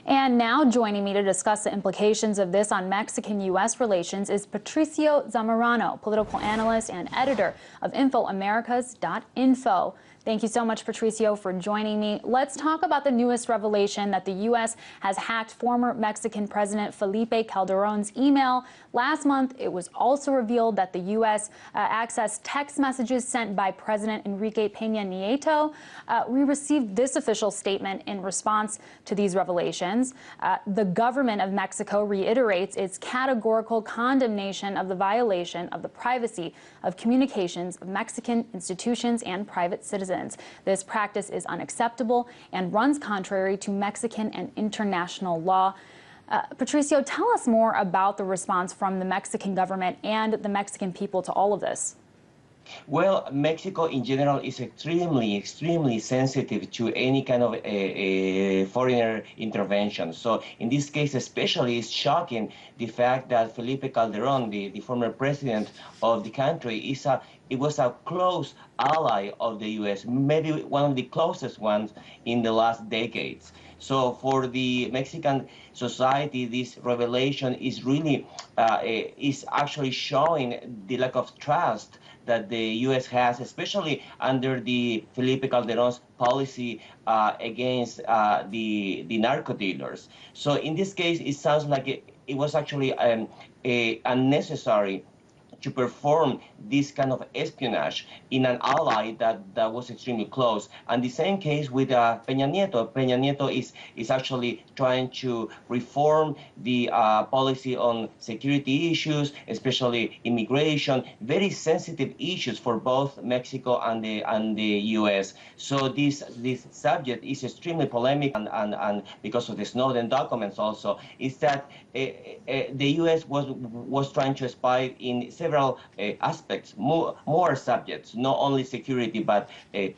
And now joining me to discuss the implications of this on Mexican-U.S. relations is Patricio Zamorano, political analyst and editor of InfoAmericas.info. Thank you so much, Patricio, for joining me. Let's talk about the newest revelation that the U.S. has hacked former Mexican President Felipe Calderon's email. Last month, it was also revealed that the U.S. accessed text messages sent by President Enrique Peña Nieto. We received this official statement in response to these revelations. The government of Mexico reiterates its categorical condemnation of the violation of the privacy of communications of Mexican institutions and private citizens. This practice is unacceptable and runs contrary to Mexican and international law. Patricio, tell us more about the response from the Mexican government and the Mexican people to all of this. Well, Mexico in general is extremely sensitive to any kind of foreigner intervention. So in this case, especially, it's shocking the fact that Felipe Calderon, the former president of the country, was a close ally of the U.S., maybe one of the closest ones in the last decades. So for the Mexican society, this revelation is really is actually showing the lack of trust that the U.S. has, especially under the Felipe Calderon's policy against the narco dealers. So in this case, it sounds like it was actually unnecessary to perform this kind of espionage in an ally that was extremely close. And the same case with Peña Nieto. Peña Nieto is actually trying to reform the policy on security issues, especially immigration, very sensitive issues for both Mexico and the U.S. So this subject is extremely polemic, and because of the Snowden documents also, is that the U.S. was trying to spy in several aspects, more subjects, not only security, but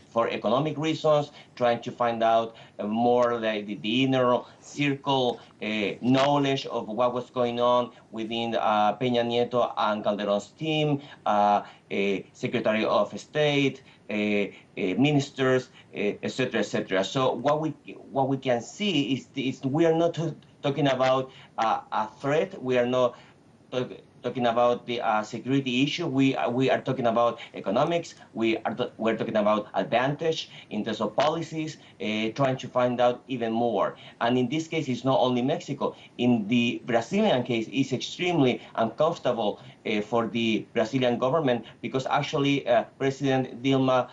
for economic reasons, trying to find out more like the inner circle knowledge of what was going on within Peña Nieto and Calderon's team, Secretary of State, ministers, etc., etc. So what we can see is we are not talking about a threat. We are not talking about the security issue. We are talking about economics. We're talking about advantage in terms of policies, trying to find out even more. And in this case, it's not only Mexico. In the Brazilian case, it's extremely uncomfortable for the Brazilian government, because actually President Dilma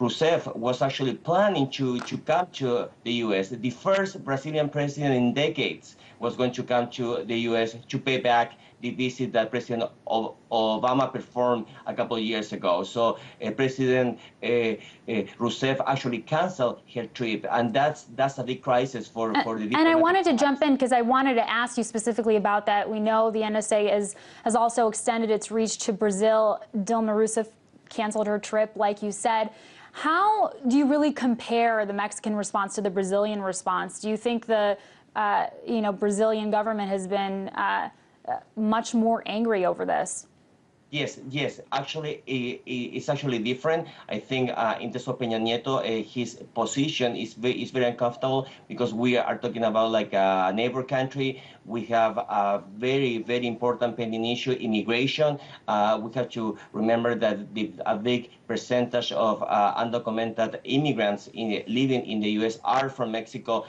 Rousseff was actually planning to come to the U.S. The first Brazilian president in decades was going to come to the U.S. to pay back the visit that President Obama performed a couple of years ago. So President Rousseff actually canceled her trip, and that's a big crisis for the. And I wanted to jump in because I wanted to ask you specifically about that. We know the NSA has also extended its reach to Brazil. Dilma Rousseff canceled her trip, like you said. How do you really compare the Mexican response to the Brazilian response? Do you think the Brazilian government has been much more angry over this? Yes. Actually, it's actually different. I think in terms of Peña Nieto, his position is very uncomfortable, because we are talking about like a neighbor country. We have a very important pending issue, immigration. We have to remember that a big percentage of undocumented immigrants living in the U.S. are from Mexico.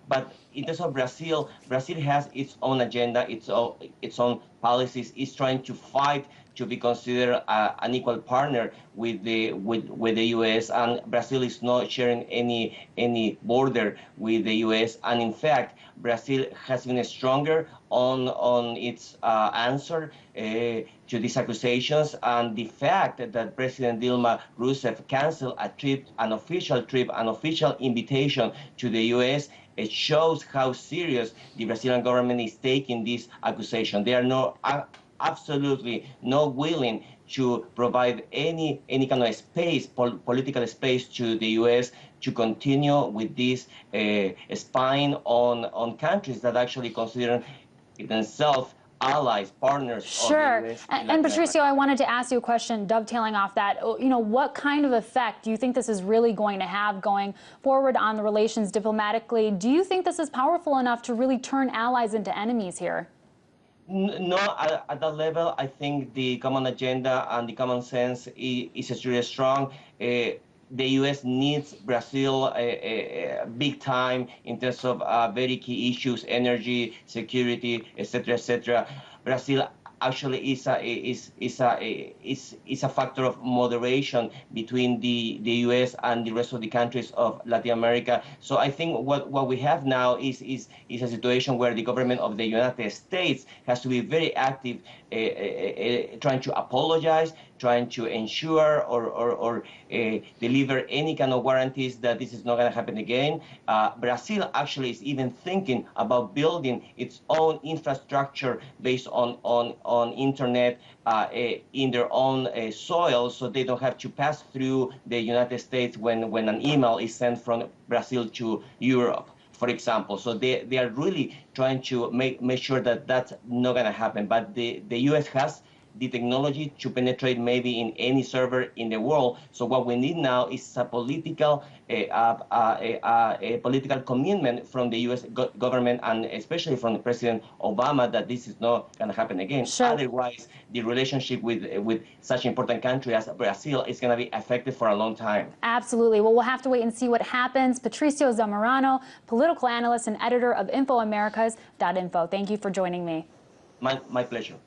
But in terms of Brazil, Brazil has its own agenda, its own policies. It's trying to fight to be considered an equal partner with the U.S. And Brazil is not sharing any border with the U.S. And in fact, Brazil has been stronger on its answer to these accusations. And the fact that President Dilma Rousseff canceled a trip, an official invitation to the U.S., it shows how serious the Brazilian government is taking this accusation. They are absolutely not willing to provide any kind of space, political space, to the U.S. to continue with this spying on countries that actually consider themselves allies, partners Sure. of the U.S. in And Latin Patricio, America. I wanted to ask you a question dovetailing off that. What kind of effect do you think this is really going to have going forward on the relations diplomatically? Do you think this is powerful enough to really turn allies into enemies here? No, at that level, I think the common agenda and the common sense is really strong. The U.S. needs Brazil big time in terms of very key issues, energy, security, etc., etc. Brazil actually is a factor of moderation between the U.S. and the rest of the countries of Latin America. So I think what we have now is a situation where the government of the United States has to be very active, trying to apologize, trying to ensure or deliver any kind of guarantees that this is not going to happen again. Brazil actually is even thinking about building its own infrastructure based on internet in their own soil, so they don't have to pass through the United States when an email is sent from Brazil to Europe, for example. So they are really trying to make sure that that's not going to happen. But the U.S. has the technology to penetrate maybe in any server in the world. So what we need now is a political commitment from the U.S. government, and especially from President Obama, that this is not going to happen again. Sure. Otherwise, the relationship with such an important country as Brazil is going to be affected for a long time. Absolutely. Well, we'll have to wait and see what happens. Patricio Zamorano, political analyst and editor of InfoAmericas.info. Thank you for joining me. My pleasure.